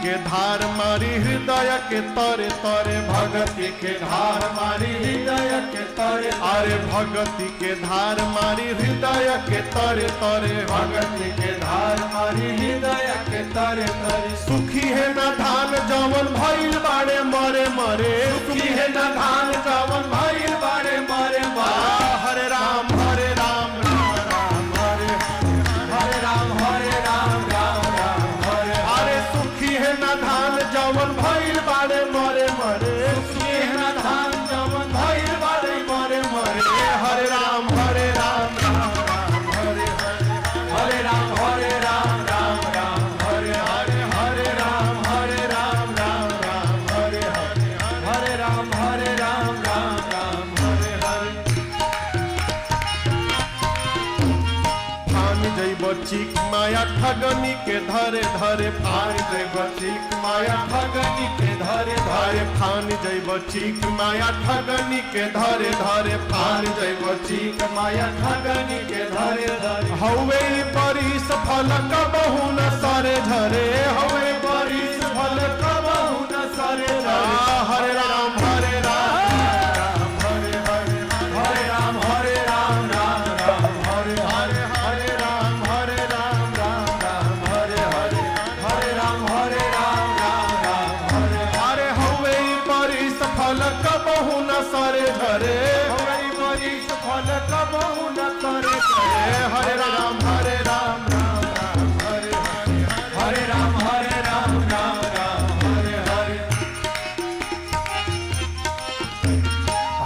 के धार मारी हृदय के तरे तरे भगति के धार मारी हृदय के तरे अरे भगति के धार मारी हृदय के तरे तरे भगति के धार मारी हृदय के तरे तरे सुखी है न धान जवन भइल बाड़े मरे मरे सुखी है न धान जवन भइल बाड़े मरे मरे हरे राम राम राम हरे हरे राम राम हरे अरे सुखी है न धान जवन भइल बाड़े मरे मरे सुखी है न धान जवन भइल बाड़े मरे मरे हरे राम राम हरे हरे राम राम हरे हरे हरे राम राम राम हरे हरे राम राम हरे हरे फान जैब चिक माया ठगनी के धरे धरे फान जैब चिक माया ठगनी के धरे धरे फान जैब चिक माया ठगनी के धरे धरे फान जैब चिक माया ठगनी के धरे धरे हवे परिस फल कबहु न सरे झरे हवे परिस फल कबहु न सरे झरे हरे राम हरे राम राम हरे हरे हरे राम राम हरे हरे राम हरे हवे परिस फल कबहु न सरे झरे हवे परिस फल कबहु न सरे झरे हरे राम हरे राम हरे हरे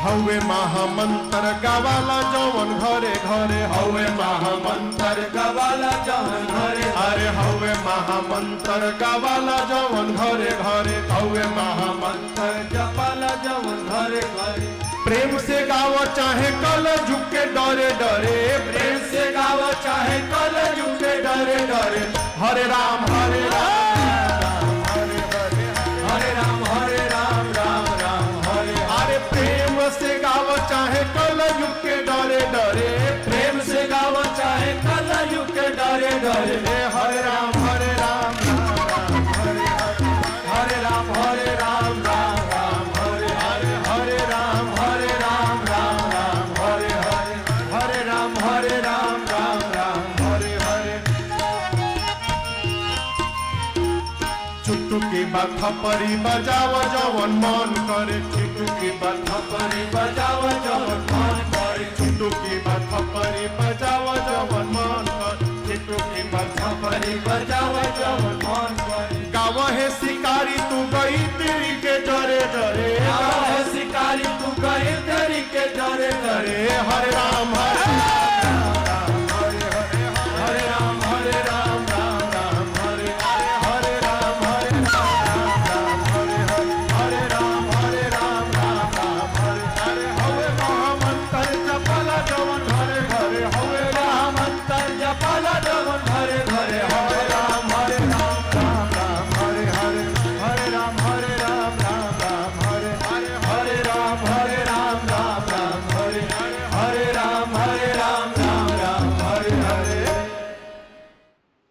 हवे महामंत्र गावाला जवन घरे घरे हवे महामंत्र गावाला जवन घरे अरे हवे महामंत्र गावाला जवन घरे घरे हवे महामंत्र जपाला जवन घरे घरे प्रेम से गावो चाहे कल झुके डरे डरे प्रेम से गावो चाहे कल झुके डरे डरे हरे राम हरे राम राम हरे अरे प्रेम से गावो चाहे कल युग के डरे डरे प्रेम से गावो चाहे कल युग के डरे डरे हरे राम हरे राम हरे राम हरे राम हरे चुटकी बात परी बजाव जवन मन करे चुटकी बात परी बजाव जवन मन करे चुटकी बात परी बजाव जवन मन करे चुटकी बात परी बजाव जवन मन करे गाव है शिकारी तू गई तेरी के डरे डरे गाव है शिकारी तू गई तेरी के डरे डरे हरे राम जवन